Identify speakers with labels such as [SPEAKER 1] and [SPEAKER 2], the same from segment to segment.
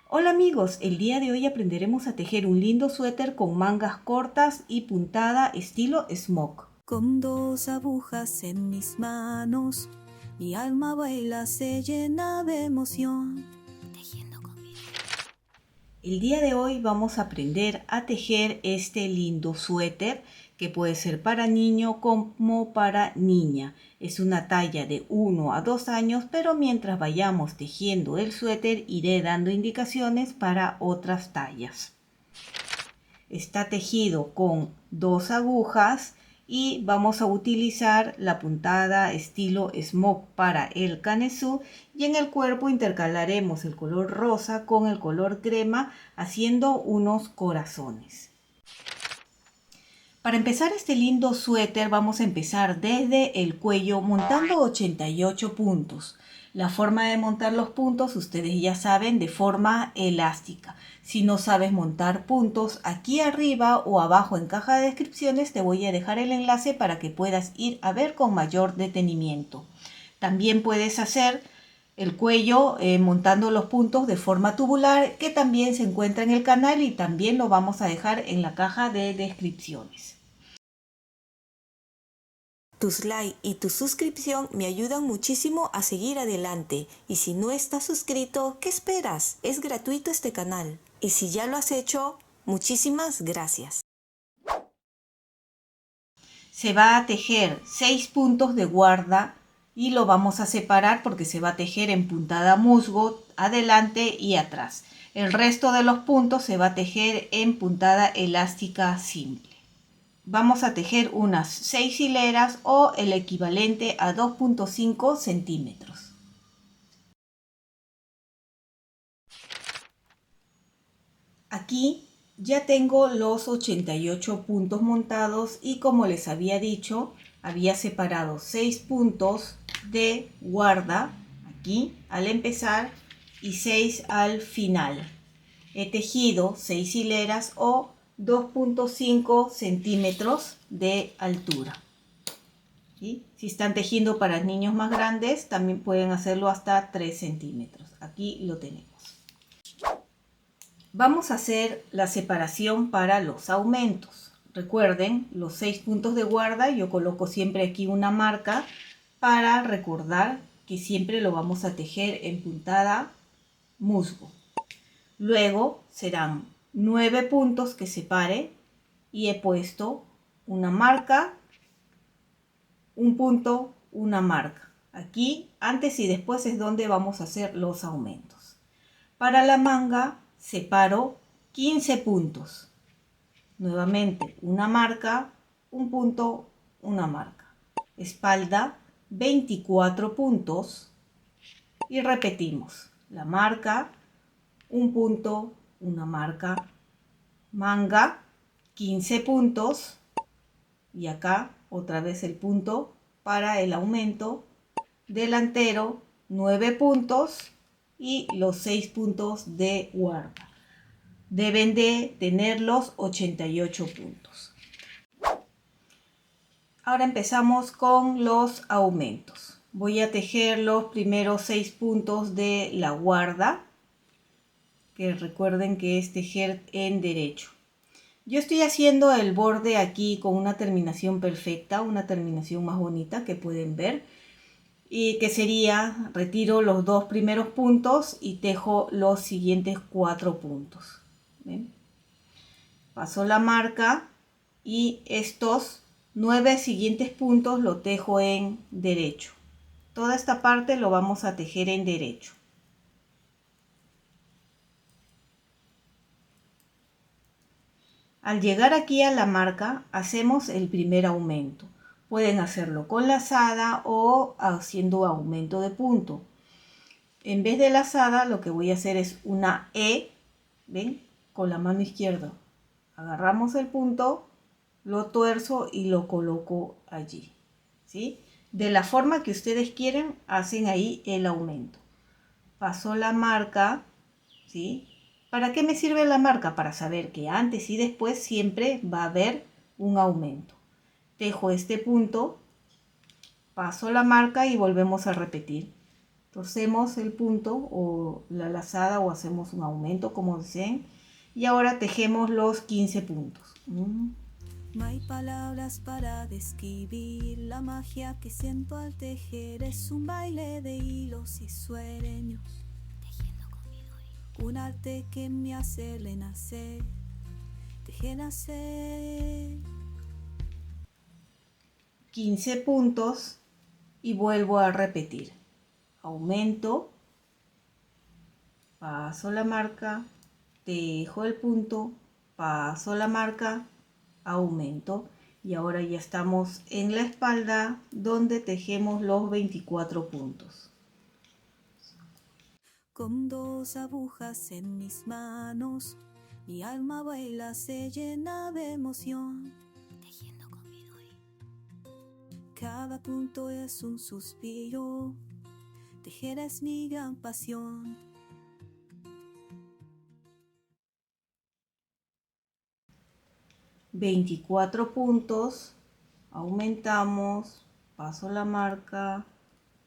[SPEAKER 1] Hola amigos, el día de hoy aprenderemos a tejer un lindo suéter con mangas cortas y puntada estilo smock.
[SPEAKER 2] Con dos agujas en mis manos, mi alma baila, se llena de emoción. Tejiendo conmigo.
[SPEAKER 1] El día de hoy vamos a aprender a tejer este lindo suéter que puede ser para niño como para niña. Es una talla de 1 a 2 años, pero mientras vayamos tejiendo el suéter iré dando indicaciones para otras tallas. Está tejido con 2 agujas y vamos a utilizar la puntada estilo smock para el canesú, y en el cuerpo intercalaremos el color rosa con el color crema haciendo unos corazones. Para empezar este lindo suéter vamos a empezar desde el cuello montando 88 puntos. La forma de montar los puntos ustedes ya saben, de forma elástica. Si no sabes montar puntos, aquí arriba o abajo en caja de descripciones te voy a dejar el enlace para que puedas ir a ver con mayor detenimiento. También puedes hacer el cuello montando los puntos de forma tubular, que también se encuentra en el canal y también lo vamos a dejar en la caja de descripciones.
[SPEAKER 2] Tus likes y tu suscripción me ayudan muchísimo a seguir adelante. Y si no estás suscrito, ¿qué esperas? Es gratuito este canal. Y si ya lo has hecho, muchísimas gracias.
[SPEAKER 1] Se va a tejer 6 puntos de guarda y lo vamos a separar porque se va a tejer en puntada musgo adelante y atrás. El resto de los puntos se va a tejer en puntada elástica simple. Vamos a tejer unas 6 hileras o el equivalente a 2.5 centímetros. Aquí ya tengo los 88 puntos montados y como les había dicho, había separado 6 puntos de guarda aquí al empezar y 6 al final. He tejido 6 hileras o 2.5 centímetros de altura. ¿Sí? Si están tejiendo para niños más grandes, también pueden hacerlo hasta 3 centímetros. Aquí lo tenemos. Vamos a hacer la separación para los aumentos. Recuerden los 6 puntos de guarda, yo coloco siempre aquí una marca para recordar que siempre lo vamos a tejer en puntada musgo. Luego serán 9 puntos que separe y he puesto una marca, un punto, una marca. Aquí antes y después es donde vamos a hacer los aumentos. Para la manga separo 15 puntos. Nuevamente una marca, un punto, una marca. Espalda 24 puntos y repetimos la marca, un punto, una marca, manga 15 puntos y acá otra vez el punto para el aumento, delantero 9 puntos y los 6 puntos de guarda. Deben de tener los 88 puntos. Ahora empezamos con los aumentos. Voy a tejer los primeros 6 puntos de la guarda, que recuerden que es tejer en derecho. Yo estoy haciendo el borde aquí con una terminación perfecta, una terminación más bonita que pueden ver, y que sería, retiro los 2 primeros puntos y tejo los siguientes 4 puntos. ¿Ven? Paso la marca y estos 9 siguientes puntos lo tejo en derecho. Toda esta parte lo vamos a tejer en derecho. Al llegar aquí a la marca, hacemos el primer aumento. Pueden hacerlo con lazada o haciendo aumento de punto. En vez de lazada, lo que voy a hacer es una E, ¿ven? Con la mano izquierda. Agarramos el punto, lo tuerzo y lo coloco allí, ¿sí? De la forma que ustedes quieren, hacen ahí el aumento. Paso la marca, ¿sí? ¿Para qué me sirve la marca? Para saber que antes y después siempre va a haber un aumento. Tejo este punto, paso la marca y volvemos a repetir. Torcemos el punto o la lazada o hacemos un aumento como deseen. Y ahora tejemos los 15 puntos.
[SPEAKER 2] No hay palabras para describir la magia que siento al tejer. Es un baile de hilos y sueños, tejiendo con mi doi. Un arte que me hace renacer, tejer nacer.
[SPEAKER 1] 15 puntos y vuelvo a repetir. Aumento, paso la marca, tejo el punto, paso la marca, aumento. Y ahora ya estamos en la espalda donde tejemos los 24 puntos.
[SPEAKER 2] Con 2 agujas en mis manos, mi alma baila, se llena de emoción, tejiendo con mi doi. Cada punto es un suspiro, tejer es mi gran pasión.
[SPEAKER 1] ...24 puntos... aumentamos, paso la marca,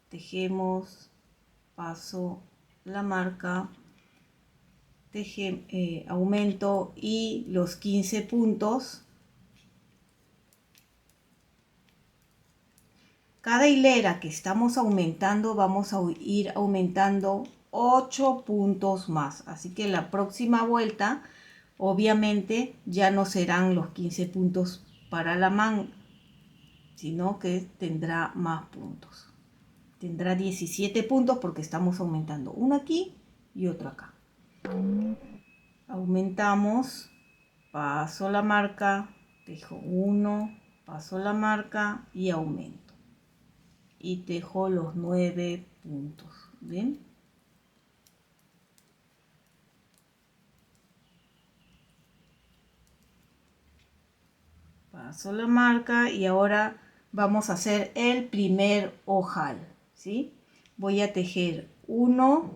[SPEAKER 1] tejemos, paso la marca, aumento y los 15 puntos. Cada hilera que estamos aumentando vamos a ir aumentando 8 puntos más, así que la próxima vuelta obviamente ya no serán los 15 puntos para la manga, sino que tendrá más puntos. Tendrá 17 puntos porque estamos aumentando uno aquí y otro acá. Aumentamos, paso la marca, tejo 1, paso la marca y aumento. Y tejo los 9 puntos. ¿Bien? Paso la marca y ahora vamos a hacer el primer ojal, ¿sí? Voy a tejer 1,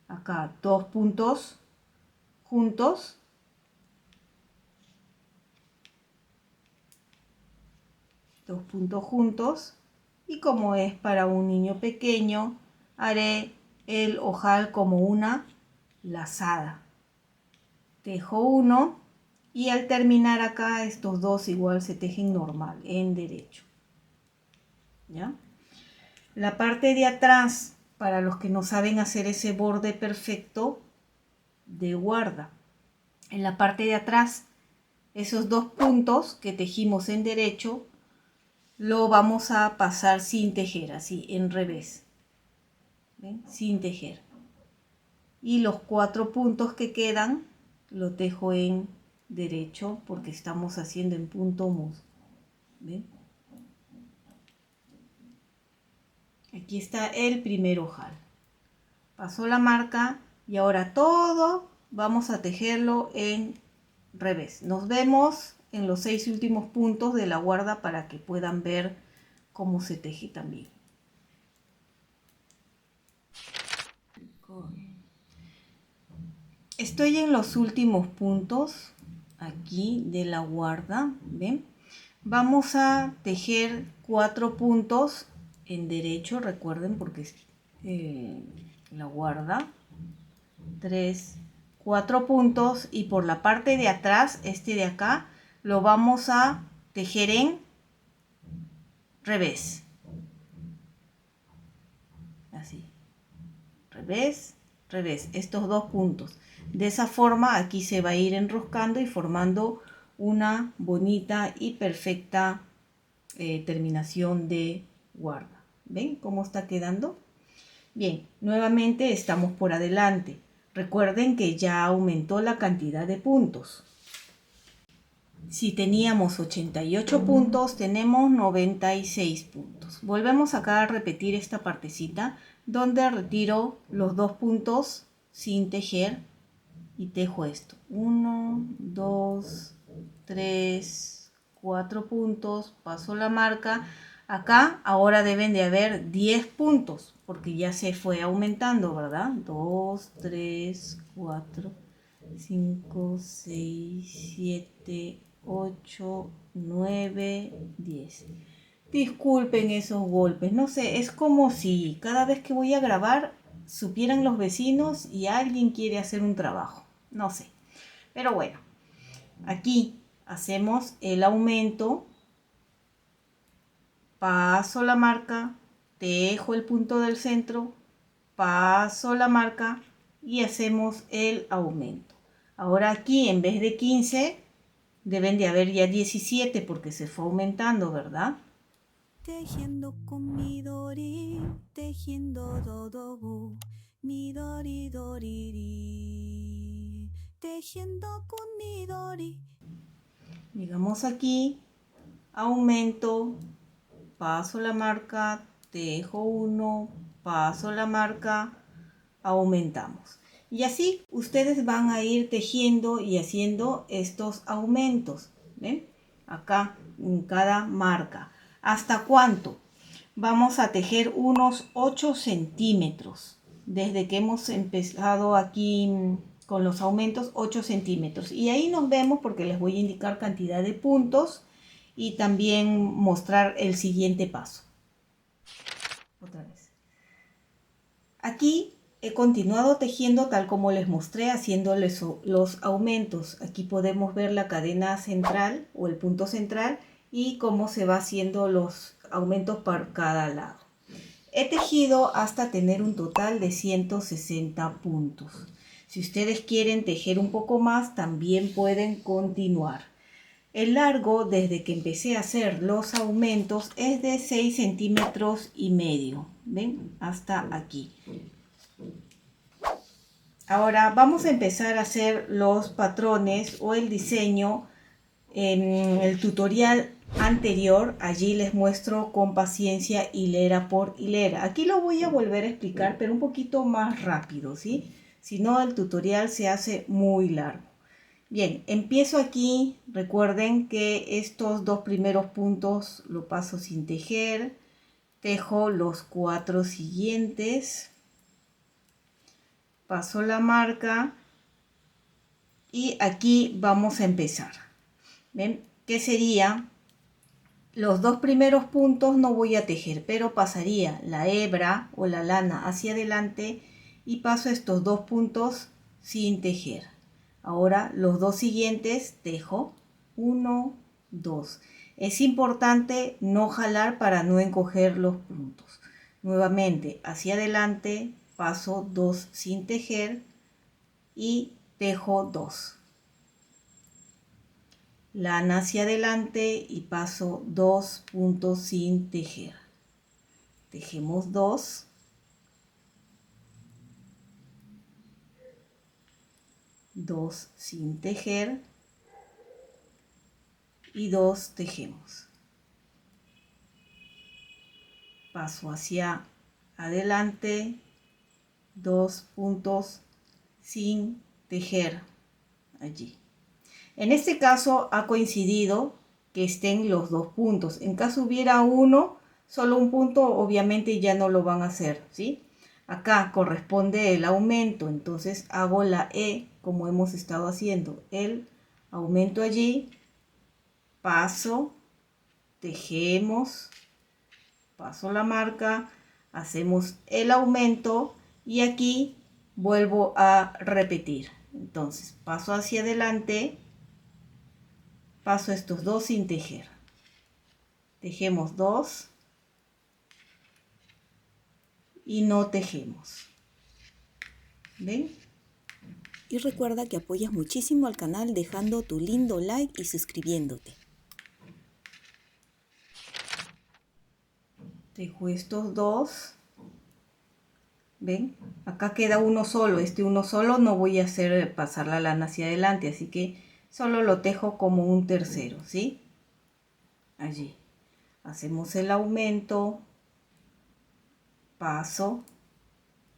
[SPEAKER 1] acá 2 puntos juntos, 2 puntos juntos, y como es para un niño pequeño haré el ojal como una lazada. Tejo 1 y al terminar acá estos dos igual se tejen normal en derecho. ¿Ya? La parte de atrás, para los que no saben hacer ese borde perfecto de guarda, en la parte de atrás esos 2 puntos que tejimos en derecho lo vamos a pasar sin tejer, así en revés. ¿Ven? Sin tejer. Y los 4 puntos que quedan lo tejo en derecho porque estamos haciendo en punto mus. ¿Ven? Aquí está el primer ojal. Paso la marca y ahora todo vamos a tejerlo en revés. Nos vemos en los 6 últimos puntos de la guarda para que puedan ver cómo se teje también. Estoy en los últimos puntos aquí de la guarda, ¿ven? Vamos a tejer 4 puntos en derecho, recuerden, porque es la guarda. 3, 4 puntos, y por la parte de atrás, este de acá, lo vamos a tejer en revés. Así. Revés, revés, estos 2 puntos. De esa forma aquí se va a ir enroscando y formando una bonita y perfecta terminación de guarda. ¿Ven cómo está quedando? Bien, nuevamente estamos por adelante. Recuerden que ya aumentó la cantidad de puntos. Si teníamos 88 puntos, tenemos 96 puntos. Volvemos acá a repetir esta partecita donde retiro los 2 puntos sin tejer y tejo esto. 1, 2, 3, 4 puntos, paso la marca. Acá ahora deben de haber 10 puntos porque ya se fue aumentando, ¿verdad? 2, 3, 4, 5, 6, 7, 8, 9, 10. Disculpen esos golpes, no sé, es como si cada vez que voy a grabar supieran los vecinos y alguien quiere hacer un trabajo, no sé. Pero bueno, aquí hacemos el aumento, paso la marca, tejo el punto del centro, paso la marca y hacemos el aumento. Ahora aquí en vez de 15 deben de haber ya 17 porque se fue aumentando, ¿verdad?
[SPEAKER 2] Tejiendo con Midori, tejiendo dodobu, Midori doriri. Tejiendo con Midori.
[SPEAKER 1] Digamos aquí, aumento, paso la marca, tejo 1, paso la marca, aumentamos. Y así ustedes van a ir tejiendo y haciendo estos aumentos. ¿Ven? Acá en cada marca. ¿Hasta cuánto? Vamos a tejer unos 8 centímetros. Desde que hemos empezado aquí con los aumentos, 8 centímetros. Y ahí nos vemos porque les voy a indicar cantidad de puntos y también mostrar el siguiente paso. Otra vez. Aquí he continuado tejiendo tal como les mostré, haciéndoles los aumentos. Aquí podemos ver la cadena central o el punto central y cómo se va haciendo los aumentos por cada lado. He tejido hasta tener un total de 160 puntos. Si ustedes quieren tejer un poco más, también pueden continuar. El largo desde que empecé a hacer los aumentos es de 6 centímetros y medio. ¿Ven? Hasta aquí. Ahora vamos a empezar a hacer los patrones o el diseño. En el tutorial anterior, allí les muestro con paciencia hilera por hilera. Aquí lo voy a volver a explicar, pero un poquito más rápido, ¿sí? Si no, el tutorial se hace muy largo. Bien, empiezo aquí. Recuerden que estos dos primeros puntos lo paso sin tejer. Tejo los 4 siguientes. Paso la marca. Y aquí vamos a empezar. ¿Ven? ¿Qué sería? Los dos primeros puntos no voy a tejer, pero pasaría la hebra o la lana hacia adelante y paso estos dos puntos sin tejer. Ahora los dos siguientes tejo 1, 2. Es importante no jalar para no encoger los puntos. Nuevamente hacia adelante paso 2 sin tejer y tejo 2. Lana hacia adelante y paso 2 puntos sin tejer. Tejemos 2. Dos sin tejer y 2 tejemos. Paso hacia adelante, 2 puntos sin tejer allí. En este caso ha coincidido que estén los dos puntos. En caso hubiera uno, solo un punto, obviamente ya no lo van a hacer, ¿sí? Acá corresponde el aumento, entonces hago la E como hemos estado haciendo. El aumento allí, paso, tejemos, paso la marca, hacemos el aumento y aquí vuelvo a repetir. Entonces paso hacia adelante. Paso estos 2 sin tejer. Tejemos 2 y no tejemos. ¿Ven?
[SPEAKER 2] Y recuerda que apoyas muchísimo al canal dejando tu lindo like y suscribiéndote.
[SPEAKER 1] Tejo estos 2. ¿Ven? Acá queda uno solo. Este uno solo no voy a hacer pasar la lana hacia adelante, así que solo lo tejo como un tercero, ¿sí? Allí. Hacemos el aumento. Paso.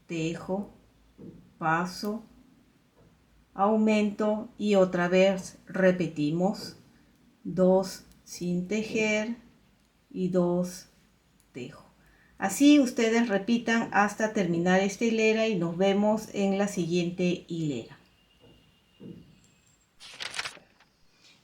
[SPEAKER 1] Tejo. Paso. Aumento. Y otra vez repetimos. 2 sin tejer. Y 2 tejo. Así ustedes repitan hasta terminar esta hilera y nos vemos en la siguiente hilera.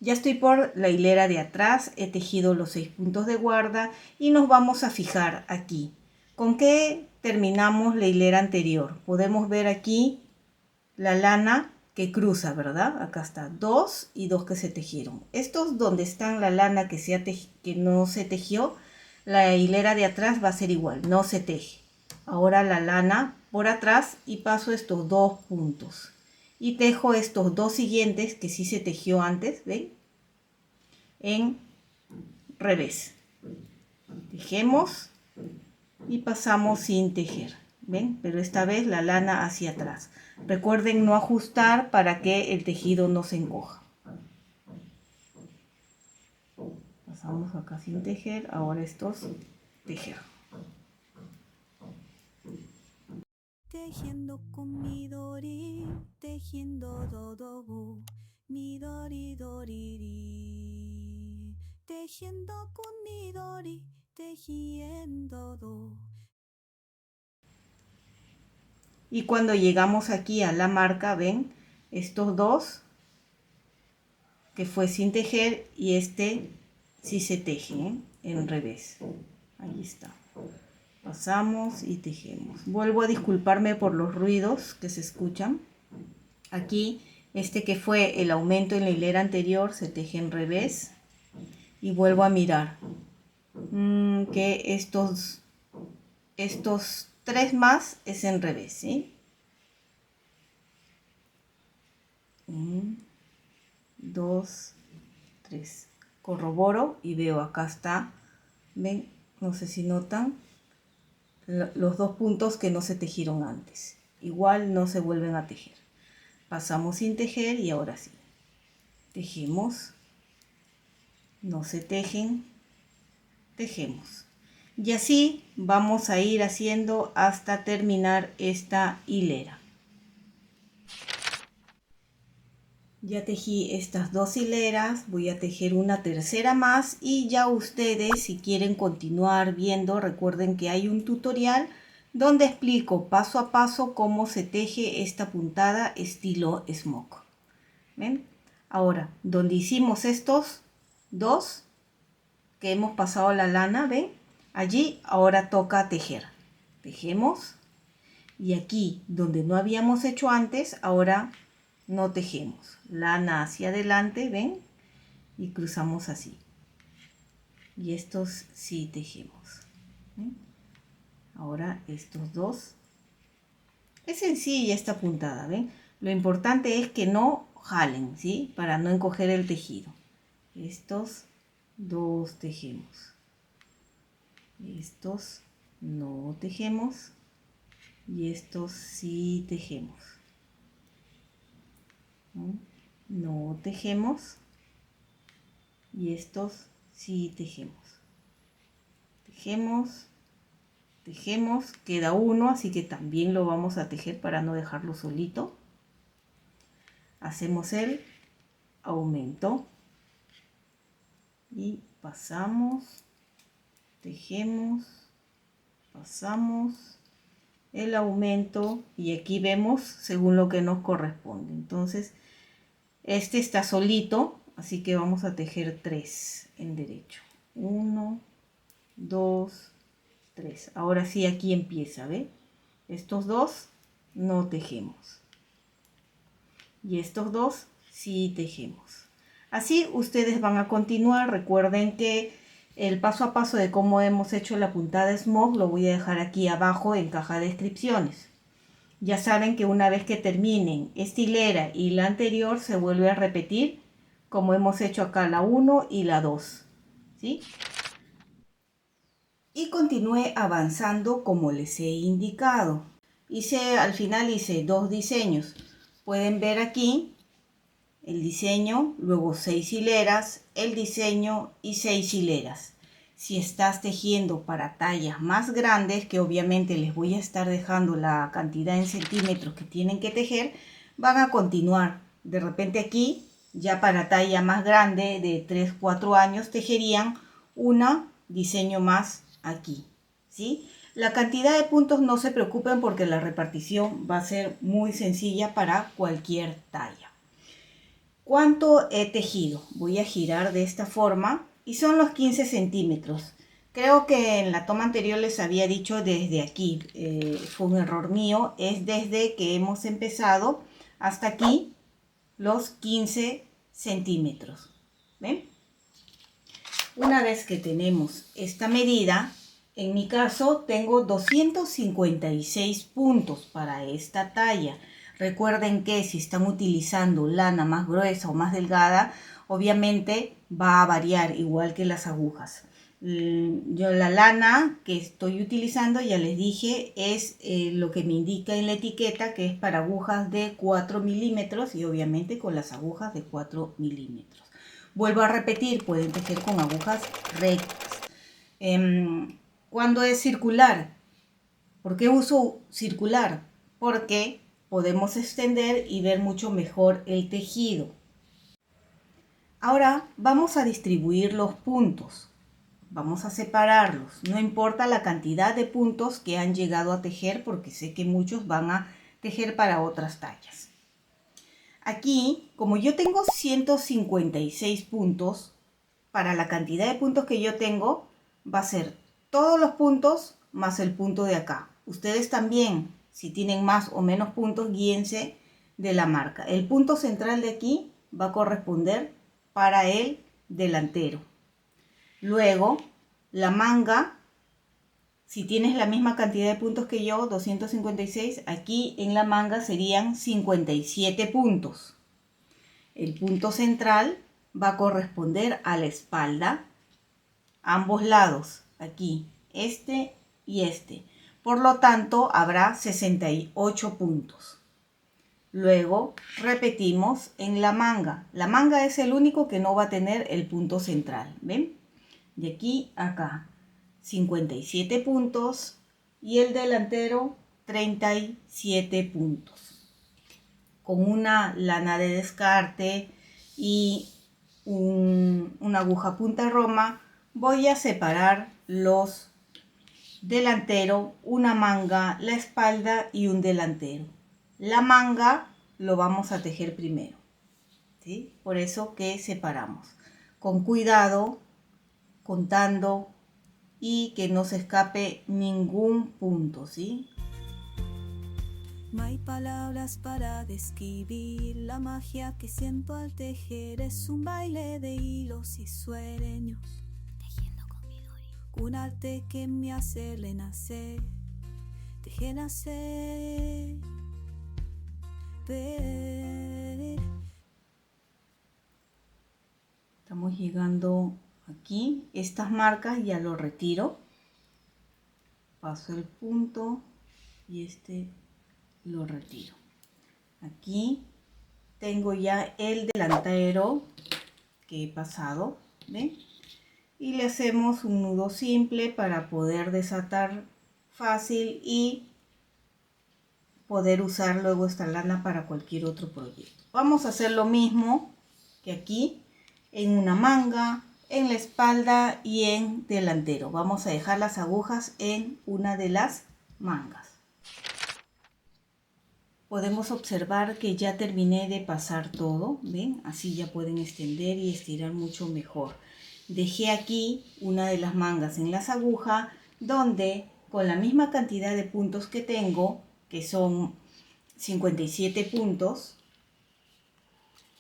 [SPEAKER 1] Ya estoy por la hilera de atrás, he tejido los 6 puntos de guarda y nos vamos a fijar aquí. ¿Con qué terminamos la hilera anterior? Podemos ver aquí la lana que cruza, ¿verdad? Acá está 2 y 2 que se tejieron. Estos donde están la lana que no se tejió, la hilera de atrás va a ser igual, no se teje. Ahora la lana por atrás y paso estos 2 puntos. Y tejo estos 2 siguientes que sí se tejió antes, ¿ven? En revés. Tejemos y pasamos sin tejer, ¿ven? Pero esta vez la lana hacia atrás. Recuerden no ajustar para que el tejido no se encoja. Pasamos acá sin tejer, ahora estos tejer.
[SPEAKER 2] Tejiendo con Midori, tejiendo dodobu, Midori doriri. Tejiendo con Midori, tejiendo do.
[SPEAKER 1] Y cuando llegamos aquí a la marca, ven, estos dos que fue sin tejer y este sí se teje, ¿eh? En revés. Ahí está. Pasamos y tejemos. Vuelvo a disculparme por los ruidos que se escuchan. Aquí, este que fue el aumento en la hilera anterior se teje en revés. Y vuelvo a mirar que estos 3 más es en revés, ¿sí? 1, 2, 3. Corroboro y veo acá está. Ven, no sé si notan los 2 puntos que no se tejieron antes. Igual no se vuelven a tejer. Pasamos sin tejer y ahora sí. Tejemos. No se tejen. Tejemos. Y así vamos a ir haciendo hasta terminar esta hilera. Ya tejí estas 2 hileras, voy a tejer una tercera más y ya ustedes si quieren continuar viendo, recuerden que hay un tutorial donde explico paso a paso cómo se teje esta puntada estilo smock. ¿Ven? Ahora, donde hicimos estos 2 que hemos pasado la lana, ¿ven? Allí ahora toca tejer. Tejemos y aquí donde no habíamos hecho antes, ahora no tejemos. Lana hacia adelante, ¿ven? Y cruzamos así. Y estos sí tejemos. ¿Ven? Ahora estos 2. Es sencilla esta puntada, ¿ven? Lo importante es que no jalen, ¿sí? Para no encoger el tejido. Estos 2 tejemos. Estos no tejemos. Y estos sí tejemos. No tejemos y estos sí tejemos. Tejemos, queda uno, así que también lo vamos a tejer para no dejarlo solito. Hacemos el aumento y pasamos, tejemos, pasamos el aumento y aquí vemos según lo que nos corresponde. Entonces este está solito, así que vamos a tejer 3 en derecho. 1, 2, 3. Ahora sí aquí empieza, ¿ve? Estos 2 no tejemos. Y estos 2 sí tejemos. Así ustedes van a continuar. Recuerden que el paso a paso de cómo hemos hecho la puntada smock lo voy a dejar aquí abajo en caja de descripciones. Ya saben que una vez que terminen esta hilera y la anterior se vuelve a repetir como hemos hecho acá la 1 y la 2, ¿sí? Y continué avanzando como les he indicado. Al final hice 2 diseños. Pueden ver aquí el diseño, luego 6 hileras, el diseño y 6 hileras. Si estás tejiendo para tallas más grandes, que obviamente les voy a estar dejando la cantidad en centímetros que tienen que tejer, van a continuar. De repente aquí, ya para talla más grande de 3-4 años, tejerían un diseño más aquí, ¿sí? La cantidad de puntos no se preocupen porque la repartición va a ser muy sencilla para cualquier talla. ¿Cuánto he tejido? Voy a girar de esta forma y son los 15 centímetros. Creo que en la toma anterior les había dicho desde aquí, fue un error mío, es desde que hemos empezado hasta aquí los 15 centímetros. ¿Ven? Una vez que tenemos esta medida, en mi caso tengo 256 puntos para esta talla. Recuerden que si están utilizando lana más gruesa o más delgada, obviamente va a variar igual que las agujas. Yo la lana que estoy utilizando, ya les dije, es lo que me indica en la etiqueta que es para agujas de 4 milímetros y obviamente con las agujas de 4 milímetros. Vuelvo a repetir, pueden tejer con agujas rectas. ¿Cuándo es circular? ¿Por qué uso circular? Porque podemos extender y ver mucho mejor el tejido. Ahora vamos a distribuir los puntos. Vamos a separarlos. No importa la cantidad de puntos que han llegado a tejer, porque sé que muchos van a tejer para otras tallas. Aquí, como yo tengo 156 puntos, para la cantidad de puntos que yo tengo, va a ser todos los puntos más el punto de acá. Ustedes también, si tienen más o menos puntos, guíense de la marca. El punto central de aquí va a corresponder para el delantero. Luego, la manga, si tienes la misma cantidad de puntos que yo, 256, aquí en la manga serían 57 puntos. El punto central va a corresponder a la espalda, ambos lados, aquí, este y este. Por lo tanto, habrá 68 puntos. Luego repetimos en la manga. La manga es el único que no va a tener el punto central, ¿ven? De aquí a acá, 57 puntos y el delantero 37 puntos. Con una lana de descarte y una aguja punta roma voy a separar los delantero, una manga, la espalda y un delantero. La manga lo vamos a tejer primero, ¿sí? Por eso que separamos. Con cuidado, contando y que no se escape ningún punto, ¿sí?
[SPEAKER 2] No hay palabras para describir la magia que siento al tejer. Es un baile de hilos y sueños, tejiendo con mi Dori. Un arte que me hace renacer, tejer nacer.
[SPEAKER 1] Estamos llegando aquí. Estas marcas ya lo retiro. Paso el punto y este lo retiro. Aquí tengo ya el delantero que he pasado, ¿ven? Y le hacemos un nudo simple para poder desatar fácil y poder usar luego esta lana para cualquier otro proyecto. Vamos a hacer lo mismo que aquí en una manga, en la espalda y en delantero. Vamos a dejar las agujas en una de las mangas. Podemos observar que ya terminé de pasar todo, ¿ven? Así ya pueden extender y estirar mucho mejor. Dejé aquí una de las mangas en las agujas, donde con la misma cantidad de puntos que tengo, que son 57 puntos,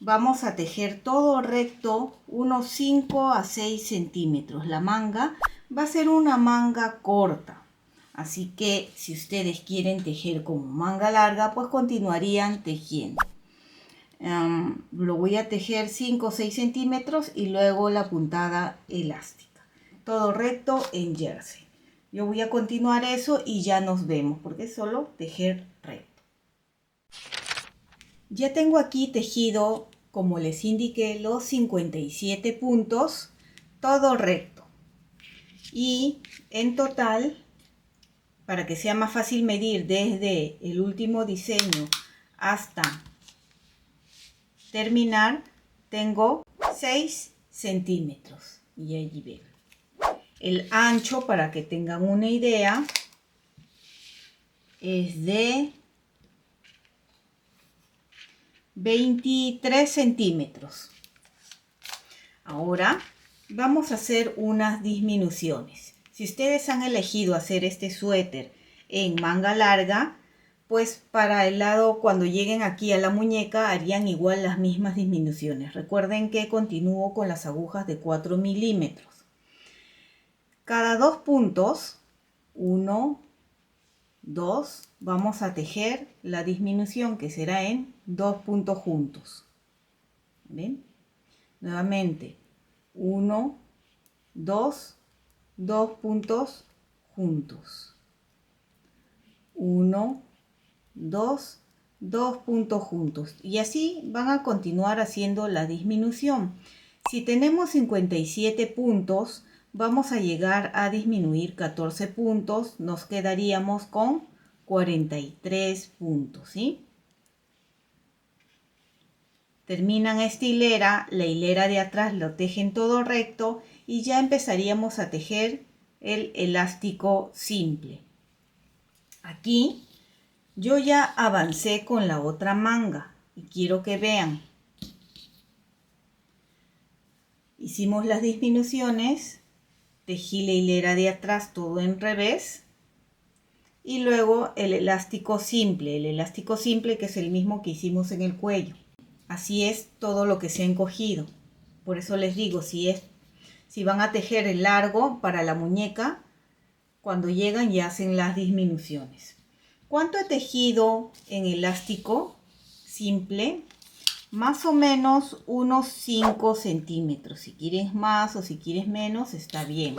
[SPEAKER 1] vamos a tejer todo recto unos 5 a 6 centímetros. La manga va a ser una manga corta. Así que si ustedes quieren tejer como manga larga, pues continuarían tejiendo. Lo voy a tejer 5 o 6 centímetros y luego la puntada elástica. Todo recto en jersey. Yo voy a continuar eso y ya nos vemos porque es solo tejer recto. Ya tengo aquí tejido, como les indiqué, los 57 puntos, todo recto. Y en total, para que sea más fácil medir desde el último diseño hasta terminar, tengo 6 centímetros. Y allí ven. El ancho, para que tengan una idea, es de 23 centímetros. Ahora vamos a hacer unas disminuciones. Si ustedes han elegido hacer este suéter en manga larga, pues para el lado, cuando lleguen aquí a la muñeca, harían igual las mismas disminuciones. Recuerden que continúo con las agujas de 4 milímetros. Cada 2 puntos, 1, 2, vamos a tejer la disminución que será en 2 puntos juntos. ¿Ven? Nuevamente, 1, 2, 2 puntos juntos. 1, 2, 2 puntos juntos. Y así van a continuar haciendo la disminución. Si tenemos 57 puntos, vamos a llegar a disminuir 14 puntos. Nos quedaríamos con 43 puntos, ¿sí? Terminan esta hilera, la hilera de atrás lo tejen todo recto y ya empezaríamos a tejer el elástico simple. Aquí yo ya avancé con la otra manga y quiero que vean. Hicimos las disminuciones, tejí la hilera de atrás todo en revés y luego el elástico simple que es el mismo que hicimos en el cuello. Así es todo lo que se ha encogido. Por eso les digo, si van a tejer el largo para la muñeca, cuando llegan ya hacen las disminuciones. ¿Cuánto he tejido en elástico simple? Más o menos unos 5 centímetros. Si quieres más o si quieres menos, está bien.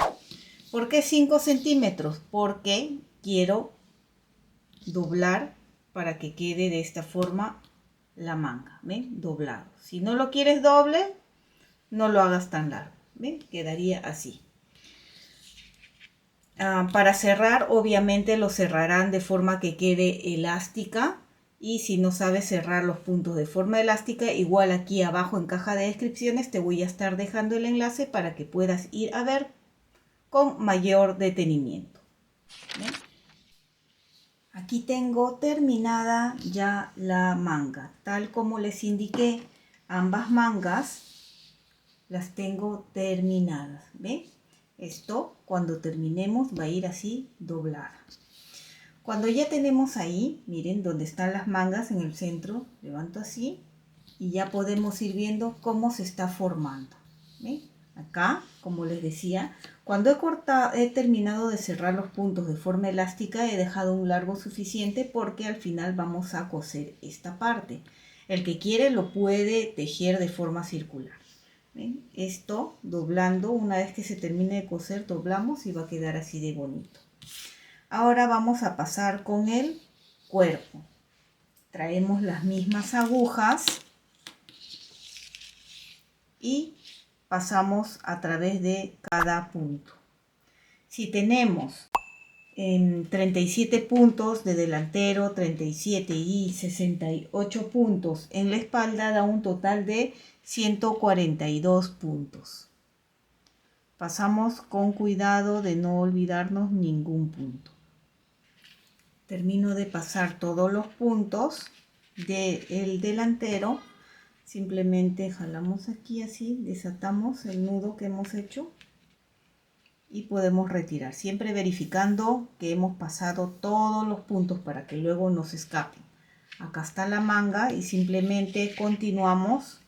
[SPEAKER 1] ¿Por qué 5 centímetros? Porque quiero doblar para que quede de esta forma la manga. ¿Ven? Doblado. Si no lo quieres doble, no lo hagas tan largo. ¿Ven? Quedaría así. Para cerrar, obviamente lo cerrarán de forma que quede elástica. Y si no sabes cerrar los puntos de forma elástica, igual aquí abajo en caja de descripciones te voy a estar dejando el enlace para que puedas ir a ver con mayor detenimiento. ¿Ven? Aquí tengo terminada ya la manga. Tal como les indiqué, ambas mangas las tengo terminadas. ¿Ven? Esto cuando terminemos va a ir así doblada. Cuando ya tenemos ahí, miren donde están las mangas en el centro, levanto así y ya podemos ir viendo cómo se está formando. ¿Ven? Acá, como les decía, cuando he terminado de cerrar los puntos de forma elástica, he dejado un largo suficiente porque al final vamos a coser esta parte. El que quiere lo puede tejer de forma circular. ¿Ven? Esto doblando, una vez que se termine de coser, doblamos y va a quedar así de bonito. Ahora vamos a pasar con el cuerpo. Traemos las mismas agujas y pasamos a través de cada punto. Si tenemos 37 puntos de delantero, 37 y 68 puntos en la espalda, da un total de 142 puntos. Pasamos con cuidado de no olvidarnos ningún punto. Termino de pasar todos los puntos del delantero. Simplemente jalamos aquí así, desatamos el nudo que hemos hecho y podemos retirar. Siempre verificando que hemos pasado todos los puntos para que luego no se escapen. Acá está la manga y simplemente continuamos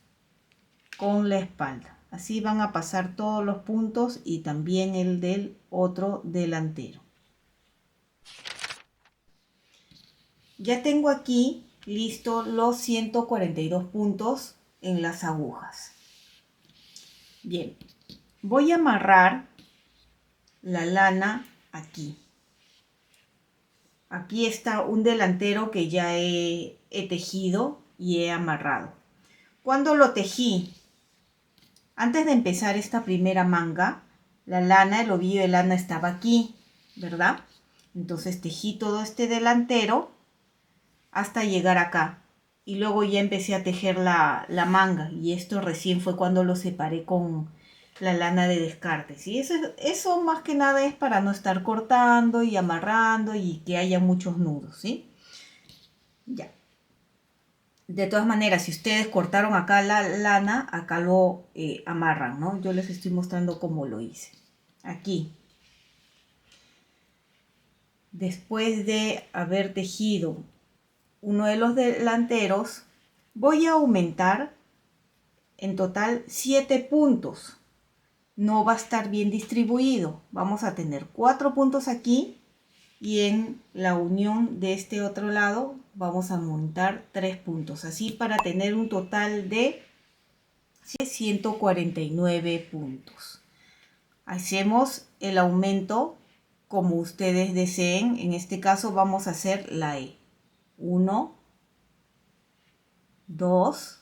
[SPEAKER 1] con la espalda. Así van a pasar todos los puntos y también el del otro delantero. Ya tengo aquí listo los 142 puntos en las agujas. Bien, voy a amarrar la lana aquí. Aquí está un delantero que ya he tejido y he amarrado. Cuando lo tejí, antes de empezar esta primera manga, la lana, el ovillo de lana estaba aquí, ¿verdad? Entonces tejí todo este delantero hasta llegar acá y luego ya empecé a tejer la manga y esto recién fue cuando lo separé con la lana de descarte, ¿sí? Eso más que nada es para no estar cortando y amarrando y que haya muchos nudos, ¿sí? Ya. De todas maneras, si ustedes cortaron acá la lana, acá lo amarran, ¿no? Yo les estoy mostrando cómo lo hice. Aquí. Después de haber tejido uno de los delanteros, voy a aumentar en total 7 puntos. No va a estar bien distribuido. Vamos a tener 4 puntos aquí y en la unión de este otro lado vamos a montar 3 puntos. Así para tener un total de 149 puntos. Hacemos el aumento como ustedes deseen. En este caso vamos a hacer la E. 1, 2,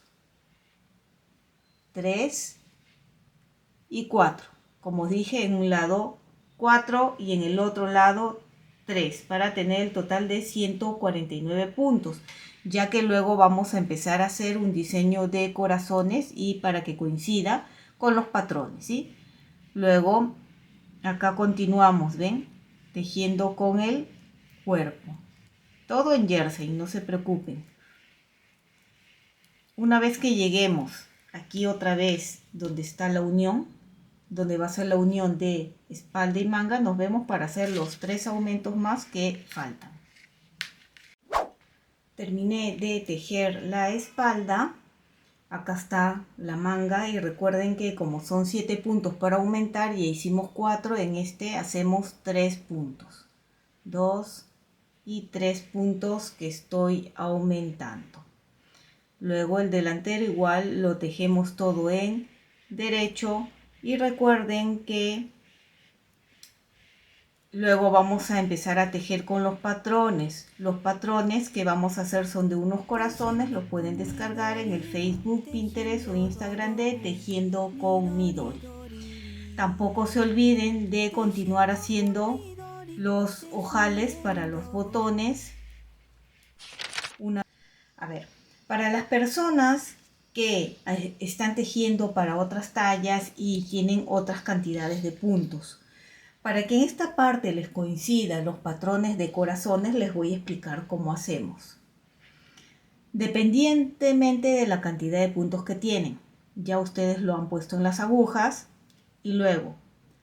[SPEAKER 1] 3 y 4. Como dije, en un lado 4 y en el otro lado 3 para tener el total de 149 puntos, ya que luego vamos a empezar a hacer un diseño de corazones y para que coincida con los patrones, ¿sí? Luego acá continuamos, ¿ven? Tejiendo con el cuerpo. Todo en jersey, no se preocupen. Una vez que lleguemos aquí otra vez donde está la unión, donde va a ser la unión de espalda y manga, nos vemos para hacer los 3 aumentos más que faltan. Terminé de tejer la espalda. Acá está la manga y recuerden que como son 7 puntos para aumentar, ya hicimos 4, en este hacemos 3 puntos. 2 y 3 puntos que estoy aumentando. Luego el delantero igual lo tejemos todo en derecho y recuerden que luego vamos a empezar a tejer con los patrones. Los patrones que vamos a hacer son de unos corazones, los pueden descargar en el Facebook, Pinterest o Instagram de Tejiendo con Midori. Tampoco se olviden de continuar haciendo los ojales para los botones. A ver, para las personas que están tejiendo para otras tallas y tienen otras cantidades de puntos, para que en esta parte les coincidan los patrones de corazones, les voy a explicar cómo hacemos. Dependientemente de la cantidad de puntos que tienen, ya ustedes lo han puesto en las agujas y luego,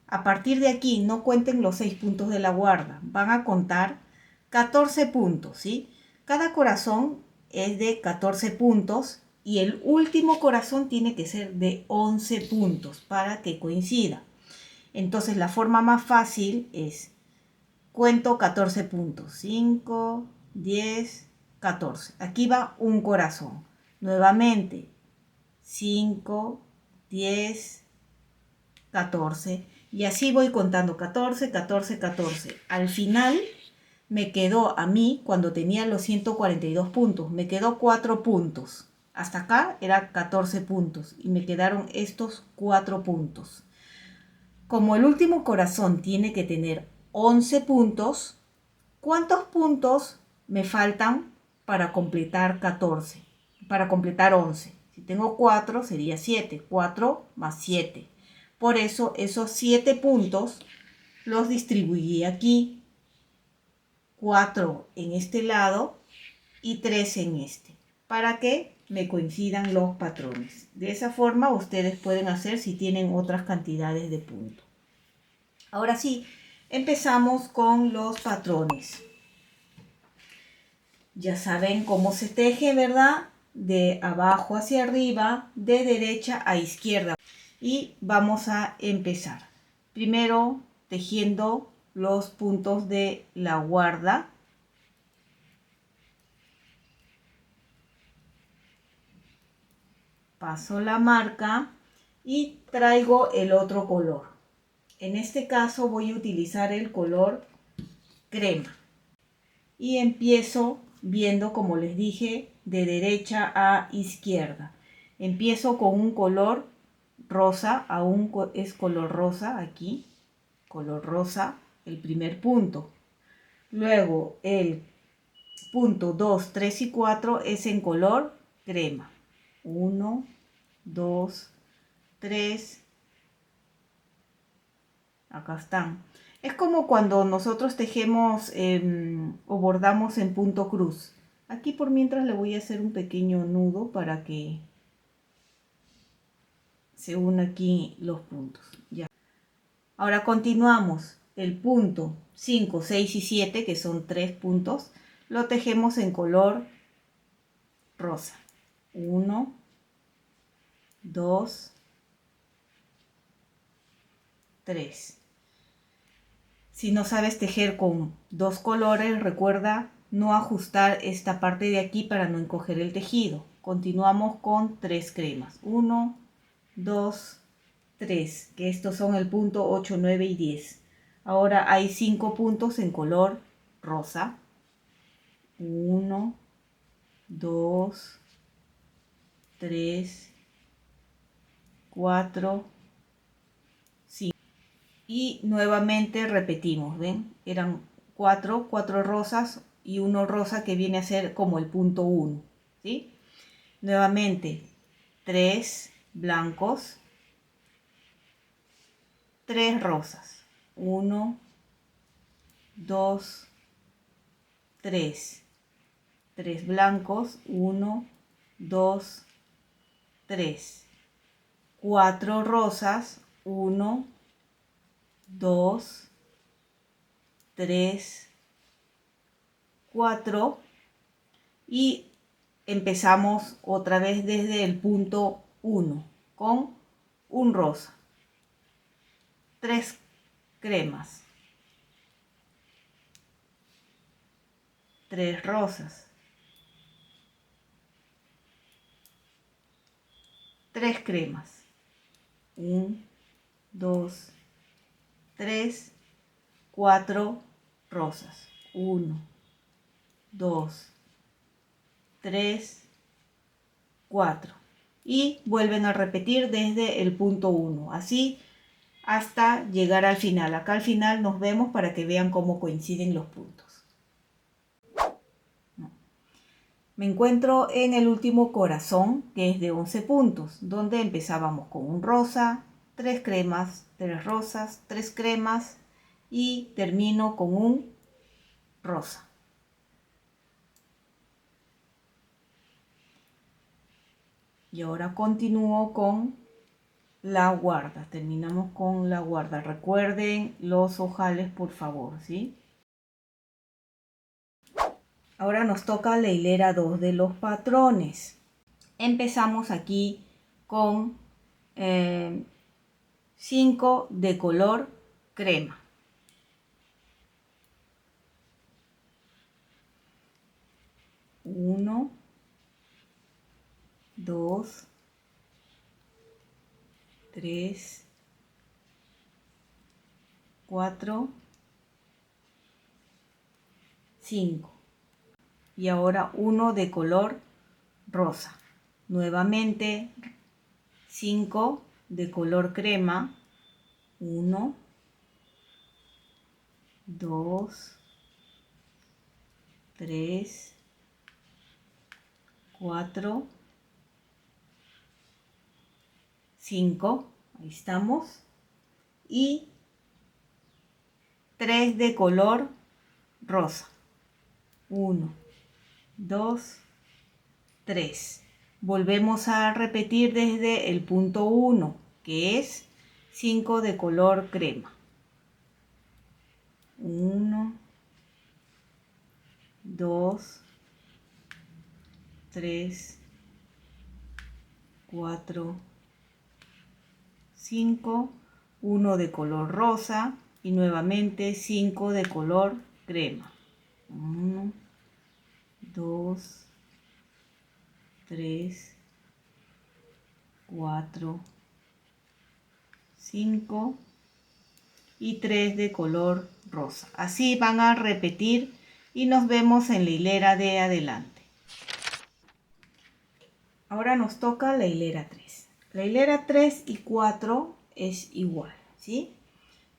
[SPEAKER 1] a partir de aquí, no cuenten los 6 puntos de la guarda, van a contar 14 puntos, ¿sí? Cada corazón es de 14 puntos y el último corazón tiene que ser de 11 puntos para que coincida. Entonces la forma más fácil es, cuento 14 puntos, 5, 10, 14. Aquí va un corazón. Nuevamente, 5, 10, 14. Y así voy contando 14, 14, 14. Al final me quedó a mí, cuando tenía los 142 puntos, me quedó 4 puntos. Hasta acá era 14 puntos y me quedaron estos 4 puntos. Como el último corazón tiene que tener 11 puntos, ¿cuántos puntos me faltan para completar 14? Para completar 11. Si tengo 4 sería 7. 4 más 7. Por eso esos 7 puntos los distribuí aquí. 4 en este lado y 3 en este. Para que me coincidan los patrones. De esa forma ustedes pueden hacer si tienen otras cantidades de puntos. Ahora sí, empezamos con los patrones. Ya saben cómo se teje, ¿verdad? De abajo hacia arriba, de derecha a izquierda. Y vamos a empezar. Primero tejiendo los puntos de la guarda. Paso la marca y traigo el otro color. En este caso voy a utilizar el color crema. Y empiezo viendo, como les dije, de derecha a izquierda. Empiezo con un color rosa, aún es color rosa aquí, color rosa, el primer punto. Luego el punto 2, 3 y 4 es en color crema. 1, 2, 3. Acá están. Es como cuando nosotros tejemos o bordamos en punto cruz. Aquí por mientras le voy a hacer un pequeño nudo para que se unan aquí los puntos. Ya. Ahora continuamos. El punto 5, 6 y 7, que son 3 puntos, lo tejemos en color rosa. 1, 2, 3. Si no sabes tejer con dos colores, recuerda no ajustar esta parte de aquí para no encoger el tejido. Continuamos con 3 cremas. 1, 2, 3, que estos son el punto 8, 9 y 10. Ahora hay 5 puntos en color rosa. 1, 2, 3, 4, 5. Y nuevamente repetimos, ¿ven? Eran 4 rosas y 1 rosa que viene a ser como el punto 1, ¿sí? Nuevamente 3 blancos, 3 rosas. 1, 2, 3. 3 blancos, 1, 2, 3. 4 rosas, 1, 2, 3, 4. Y empezamos otra vez desde el punto 1 con un rosa. 3 cremas. 3 rosas. 3 cremas. 1, 2, 3, 4 rosas. 1, 2, 3, 4. Y vuelven a repetir desde el punto 1. Así hasta llegar al final. Acá al final nos vemos para que vean cómo coinciden los puntos. Me encuentro en el último corazón, que es de 11 puntos, donde empezábamos con un rosa, 3 cremas, 3 rosas, 3 cremas y termino con un rosa. Y ahora continúo con la guarda. Terminamos con la guarda. Recuerden los ojales, por favor, ¿sí? Ahora nos toca la hilera 2 de los patrones. Empezamos aquí con 5 de color crema. 1, 2, 3, 4, 5. Y ahora uno de color rosa. Nuevamente 5 de color crema. 1, 2, 3, 4, 5. Ahí estamos. Y 3 de color rosa. 1, 2, 3. Volvemos a repetir desde el punto 1, que es 5 de color crema. 1, 2, 3, 4, 5, 1 de color rosa y nuevamente 5 de color crema. 1, 2, 3, 4, 5 y 3 de color rosa. Así van a repetir y nos vemos en la hilera de adelante. Ahora nos toca la hilera 3. La hilera 3 y 4 es igual, ¿sí?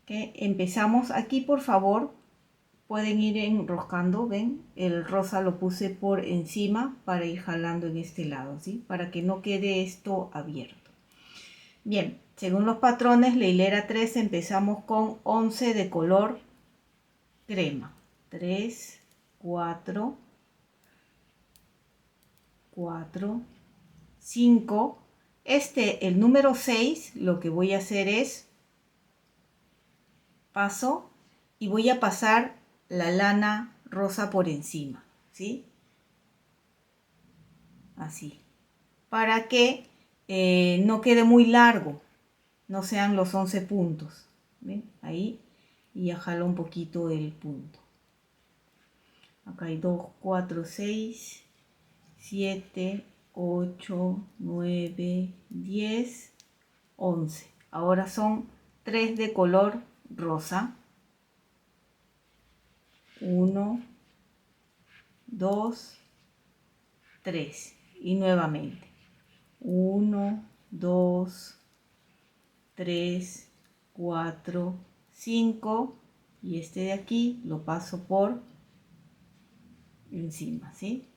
[SPEAKER 1] Que empezamos aquí, por favor, pueden ir enroscando, ¿ven? El rosa lo puse por encima para ir jalando en este lado, ¿sí? Para que no quede esto abierto. Bien, según los patrones, la hilera 3 empezamos con 11 de color crema. 3, 4, 4, 5. El número 6, lo que voy a hacer es paso y voy a pasar la lana rosa por encima, ¿sí? Así, para que no quede muy largo, no sean los 11 puntos. ¿Ven? Ahí, y ya jalo un poquito el punto. Acá hay 2, 4, 6, 7, 8, 9, 10, 11. Ahora son 3 de color rosa. 1, 2, 3. Y nuevamente. 1, 2, 3, 4, 5. Y este de aquí lo paso por encima, ¿sí?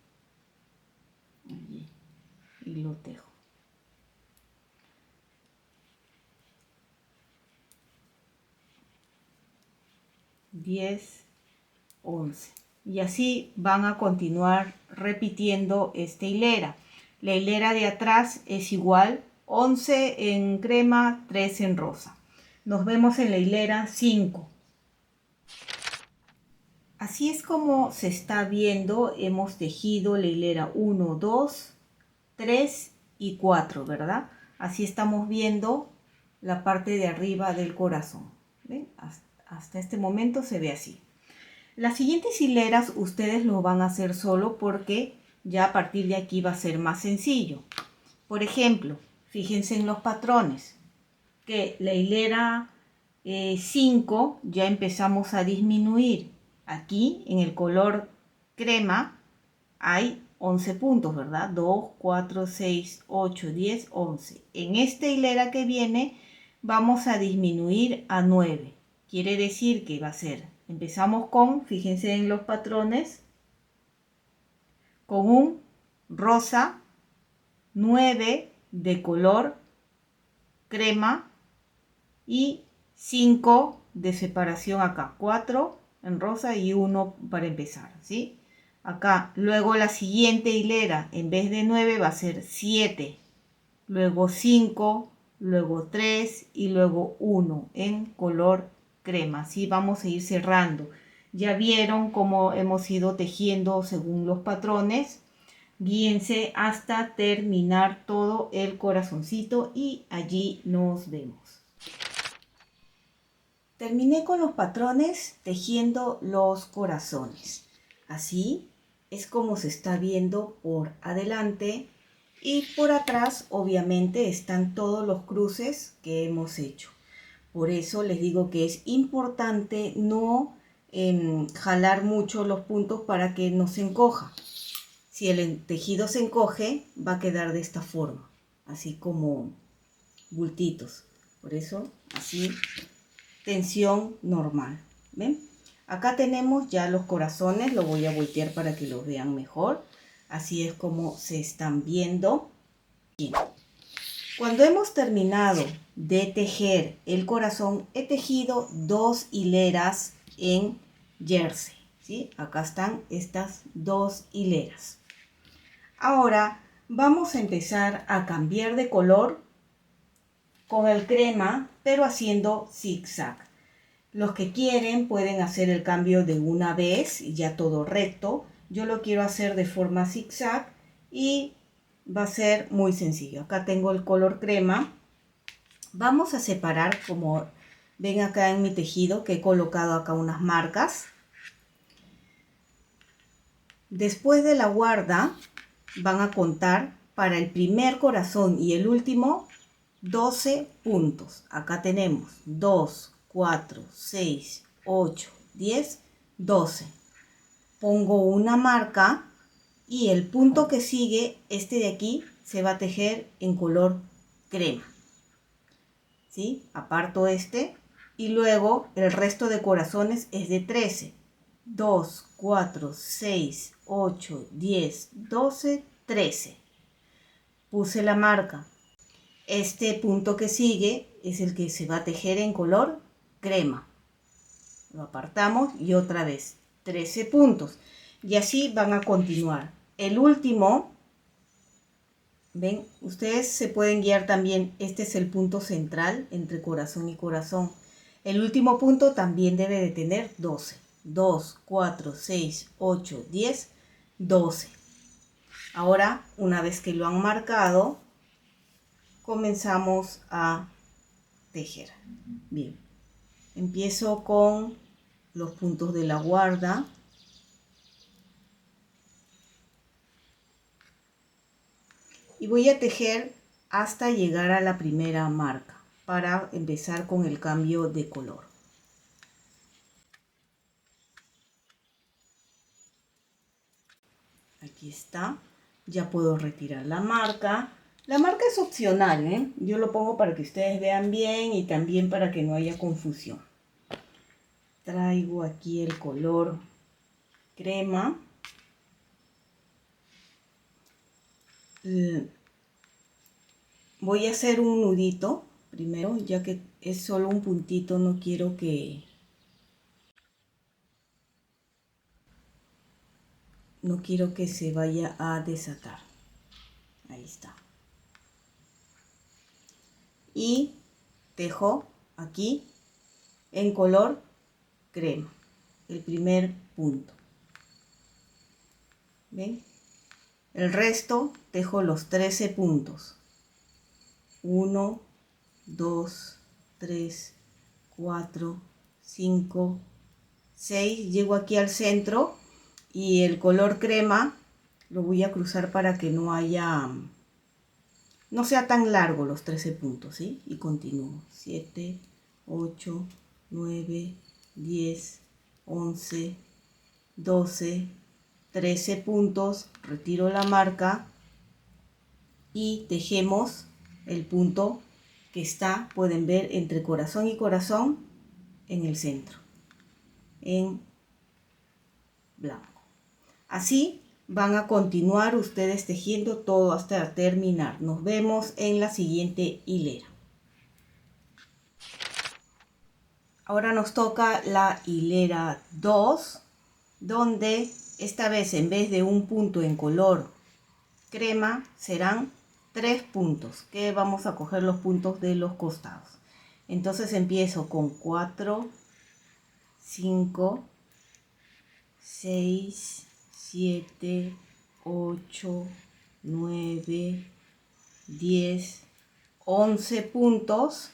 [SPEAKER 1] Allí. Y lo tejo. 10, 11. Y así van a continuar repitiendo esta hilera. La hilera de atrás es igual, 11 en crema, 3 en rosa. Nos vemos en la hilera 5. Así es como se está viendo. Hemos tejido la hilera 1, 2, 3 y 4, ¿verdad? Así estamos viendo la parte de arriba del corazón. ¿Ven? Hasta este momento se ve así. Las siguientes hileras ustedes lo van a hacer solo porque ya a partir de aquí va a ser más sencillo. Por ejemplo, fíjense en los patrones, que la hilera 5 ya empezamos a disminuir. Aquí en el color crema hay 11 puntos, ¿verdad? 2, 4, 6, 8, 10, 11. En esta hilera que viene vamos a disminuir a 9. Quiere decir que va a ser, empezamos con, fíjense en los patrones, con un rosa 9 de color crema y 5 de separación acá, 4 en rosa y 1 para empezar, ¿sí? Acá, luego la siguiente hilera, en vez de 9 va a ser 7, luego 5, luego 3 y luego 1 en color crema. Así vamos a ir cerrando. Ya vieron cómo hemos ido tejiendo según los patrones. Guíense hasta terminar todo el corazoncito y allí nos vemos. Terminé con los patrones tejiendo los corazones. Así es como se está viendo por adelante, y por atrás obviamente están todos los cruces que hemos hecho. Por eso les digo que es importante no jalar mucho los puntos para que no se encoja. Si el tejido se encoge, va a quedar de esta forma, así como bultitos. Por eso, así, tensión normal. ¿Ven? Acá tenemos ya los corazones, lo voy a voltear para que los vean mejor. Así es como se están viendo. Bien. Cuando hemos terminado de tejer el corazón, he tejido 2 hileras en jersey, ¿sí? Acá están estas 2 hileras. Ahora vamos a empezar a cambiar de color con el crema, pero haciendo zigzag. Los que quieren pueden hacer el cambio de una vez y ya todo recto. Yo lo quiero hacer de forma zigzag y va a ser muy sencillo. Acá tengo el color crema. Vamos a separar, como ven acá en mi tejido, que he colocado acá unas marcas. Después de la guarda van a contar para el primer corazón y el último 12 puntos. Acá tenemos 2, 4, 6, 8, 10, 12. Pongo una marca y el punto que sigue, este de aquí, se va a tejer en color crema. ¿Sí? Aparto este y luego el resto de corazones es de 13. 2, 4, 6, 8, 10, 12, 13. Puse la marca. Este punto que sigue es el que se va a tejer en color crema. Lo apartamos y otra vez 13 puntos. Y así van a continuar. El último ¿Ven? Ustedes se pueden guiar también. Este es el punto central entre corazón y corazón. El último punto también debe de tener 12. 2, 4, 6, 8, 10, 12. Ahora, una vez que lo han marcado, comenzamos a tejer. Bien, empiezo con los puntos de la guarda. Y voy a tejer hasta llegar a la primera marca para empezar con el cambio de color. Aquí está. Ya puedo retirar la marca. La marca es opcional, ¿eh? Yo lo pongo para que ustedes vean bien y también para que no haya confusión. Traigo aquí el color crema. Voy a hacer un nudito primero, ya que es solo un puntito, no quiero que se vaya a desatar. Ahí está. Y tejo aquí en color crema, el primer punto. ¿Ven? El resto tejo los 13 puntos. 1, 2, 3, 4, 5, 6. Llego aquí al centro y el color crema lo voy a cruzar para que no sea tan largo los 13 puntos, ¿sí? Y continúo. 7, 8, 9, 10, 11, 12, 13 puntos. Retiro la marca y tejemos el punto que está, pueden ver, entre corazón y corazón en el centro, en blanco. Así van a continuar ustedes tejiendo todo hasta terminar. Nos vemos en la siguiente hilera. Ahora nos toca la hilera 2, donde esta vez en vez de un punto en color crema serán 3 puntos, que vamos a coger los puntos de los costados. Entonces empiezo con 4, 5, 6, 7, 8, 9, 10, 11 puntos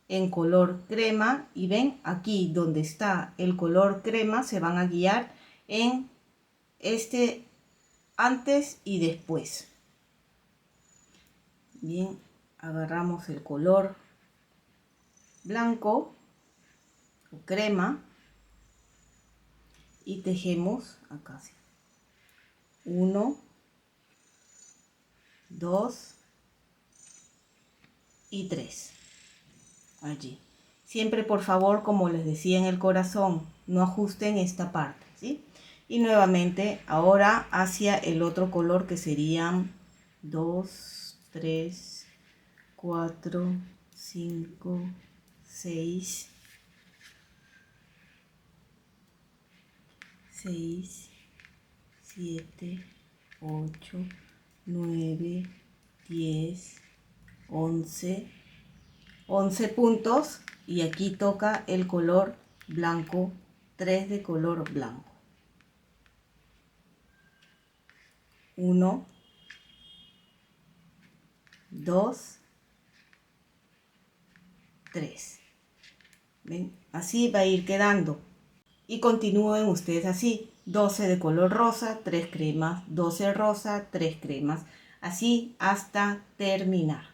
[SPEAKER 1] en color crema. Y ven, aquí donde está el color crema se van a guiar en este antes y después. Bien, agarramos el color blanco o crema y tejemos acá. 1, 2 y 3. Allí. Siempre, por favor, como les decía en el corazón, no ajusten esta parte, ¿sí? Y nuevamente, ahora hacia el otro color, que serían 2, 3, 4, 5, 6, 7, 8, 9, 10, 11 puntos. Y aquí toca el color blanco, 3 de color blanco. 1, 2, 3. ¿Ven? Así va a ir quedando. Y continúen ustedes así. 12 de color rosa, 3 cremas, 12 rosa, 3 cremas. Así hasta terminar.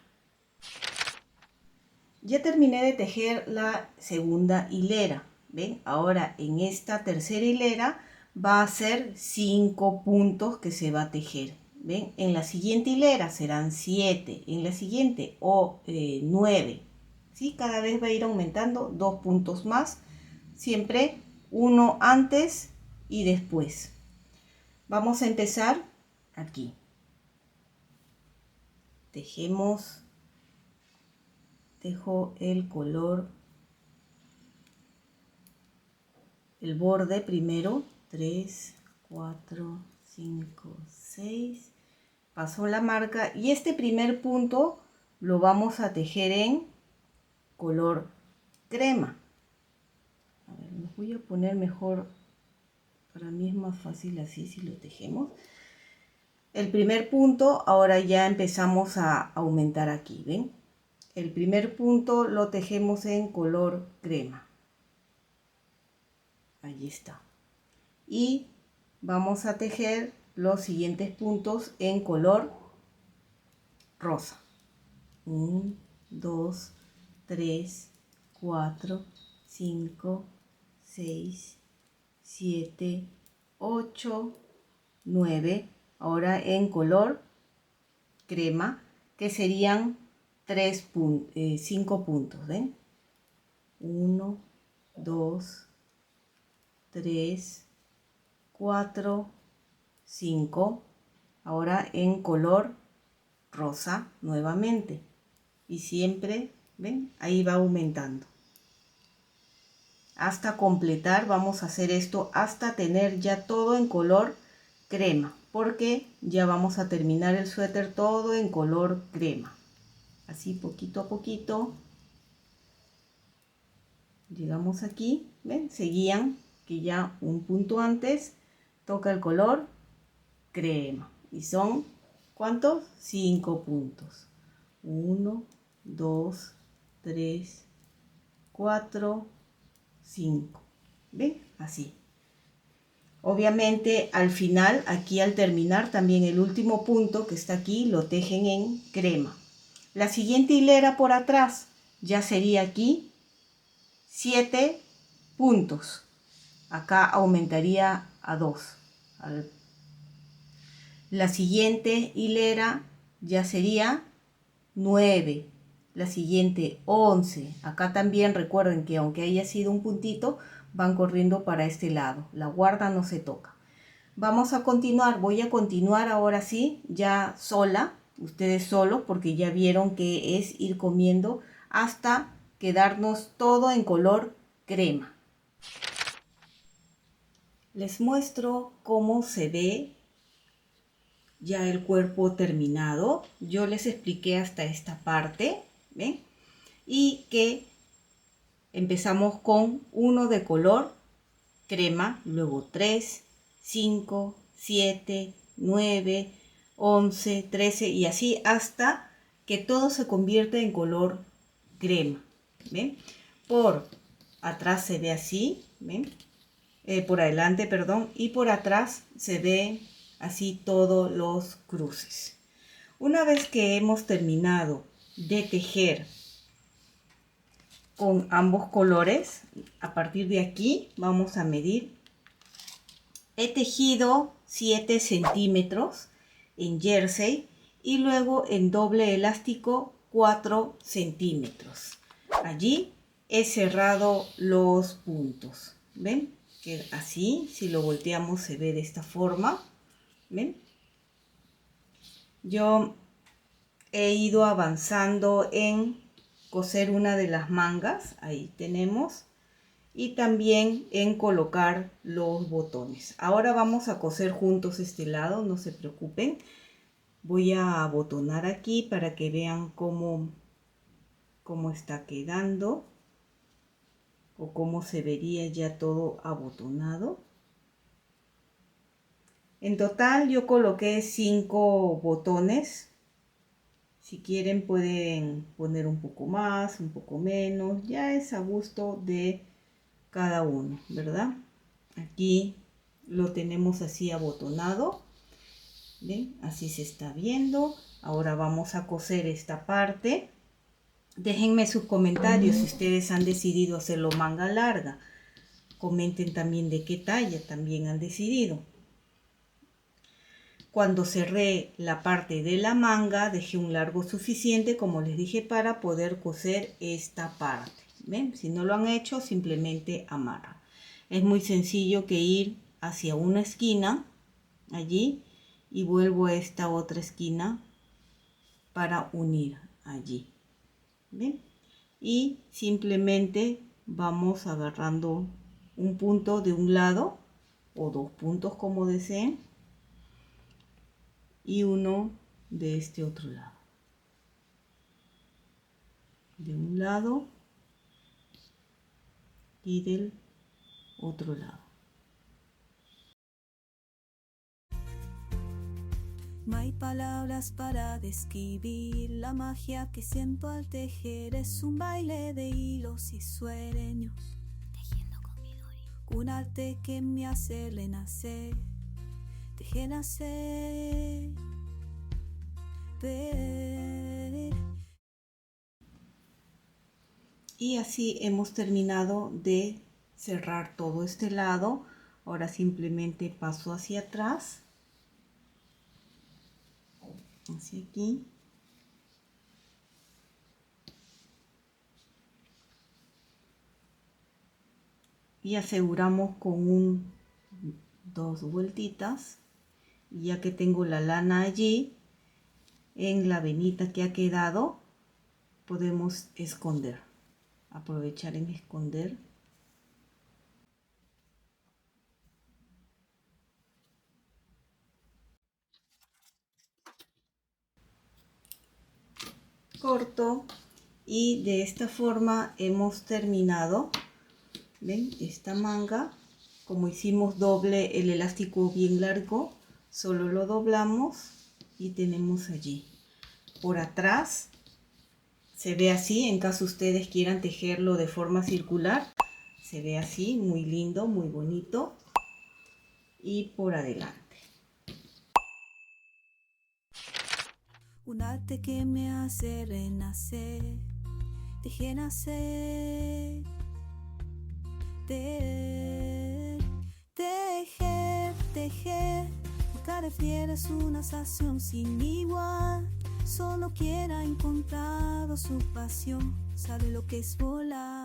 [SPEAKER 1] Ya terminé de tejer la segunda hilera. ¿Ven? Ahora en esta tercera hilera va a ser 5 puntos que se va a tejer. ¿Ven? En la siguiente hilera serán 7, en la siguiente 9. ¿Sí? Cada vez va a ir aumentando 2 puntos más, siempre uno antes y después. Vamos a empezar aquí. Tejemos, tejo el color, el borde primero, 3, 4, 5, 6, paso la marca y este primer punto lo vamos a tejer en color crema. A ver, los voy a poner mejor, para mí es más fácil así si lo tejemos. El primer punto, ahora ya empezamos a aumentar aquí, ¿ven? El primer punto lo tejemos en color crema. Allí está. Y vamos a tejer los siguientes puntos en color rosa. 1, 2, 3, 4, 5, 6, 7, 8, 9. Ahora en color crema, que serían 5 puntos. ¿Ven? 1, 2, 3, 4, 5. Ahora en color rosa nuevamente. Y siempre, ¿ven? Ahí va aumentando. Hasta completar, vamos a hacer esto hasta tener ya todo en color crema. Porque ya vamos a terminar el suéter todo en color crema. Así poquito a poquito. Llegamos aquí, ¿ven? Seguían que ya un punto antes toca el color crema. Y son, ¿cuántos? 5 puntos. 1, 2, 3, 4, 5. ¿Ven? Así. Obviamente al final, aquí al terminar, también el último punto que está aquí lo tejen en crema. La siguiente hilera por atrás ya sería aquí 7 puntos. Acá aumentaría a 2. La siguiente hilera ya sería 9. La siguiente 11. Acá también recuerden que aunque haya sido un puntito, van corriendo para este lado. La guarda no se toca. Vamos a continuar. Voy a continuar ahora sí, ya sola. Ustedes solos, porque ya vieron que es ir comiendo hasta quedarnos todo en color crema. Les muestro cómo se ve ya el cuerpo terminado. Yo les expliqué hasta esta parte, ¿ven? Y que empezamos con uno de color crema, luego 3, 5, 7, 9, 11, 13 y así hasta que todo se convierte en color crema. ¿Ven? Por atrás se ve así, ¿ven? Por adelante, perdón, y por atrás se ve así todos los cruces. Una vez que hemos terminado de tejer con ambos colores, a partir de aquí vamos a medir. He tejido 7 centímetros en jersey y luego en doble elástico 4 centímetros. Allí he cerrado los puntos. ¿Ven? Que así, si lo volteamos, se ve de esta forma. ¿Ven? Yo he ido avanzando en coser una de las mangas. Ahí tenemos. Y también en colocar los botones. Ahora vamos a coser juntos este lado, no se preocupen. Voy a abotonar aquí para que vean cómo está quedando o cómo se vería ya todo abotonado. En total yo coloqué 5 botones. Si quieren pueden poner un poco más, un poco menos, ya es a gusto de cada uno, ¿verdad? Aquí lo tenemos así abotonado. ¿Ven? Así se está viendo. Ahora vamos a coser esta parte. Déjenme sus comentarios si ustedes han decidido hacerlo manga larga. Comenten también de qué talla también han decidido. Cuando cerré la parte de la manga, dejé un largo suficiente, como les dije, para poder coser esta parte. ¿Ven? Si no lo han hecho, simplemente amarran. Es muy sencillo que ir hacia una esquina, allí, y vuelvo a esta otra esquina para unir allí. ¿Ven? Y simplemente vamos agarrando un punto de un lado, o 2 puntos como deseen, y uno de este otro lado. De un lado y del otro lado.
[SPEAKER 2] No hay palabras para describir la magia que siento al tejer. Es un baile de hilos y sueños, tejiendo con mi Dori. Un arte que me hace renacer, tejer, nacer, ver.
[SPEAKER 1] Y así hemos terminado de cerrar todo este lado. Ahora simplemente paso hacia atrás, hacia aquí, y aseguramos con dos vueltitas. Y ya que tengo la lana allí, en la venita que ha quedado, podemos esconder, aprovechar en esconder. Corto, y de esta forma hemos terminado. ¿Ven? Esta manga, como hicimos doble el elástico bien largo, solo lo doblamos y tenemos allí. Por atrás se ve así, en caso ustedes quieran tejerlo de forma circular, se ve así, muy lindo, muy bonito. Y por adelante.
[SPEAKER 2] Un arte que me hace renacer, tejer, nacer, tejer, tejer. Cada fiera es una sensación sin igual. Solo quiera encontrado su pasión, sabe lo que es volar.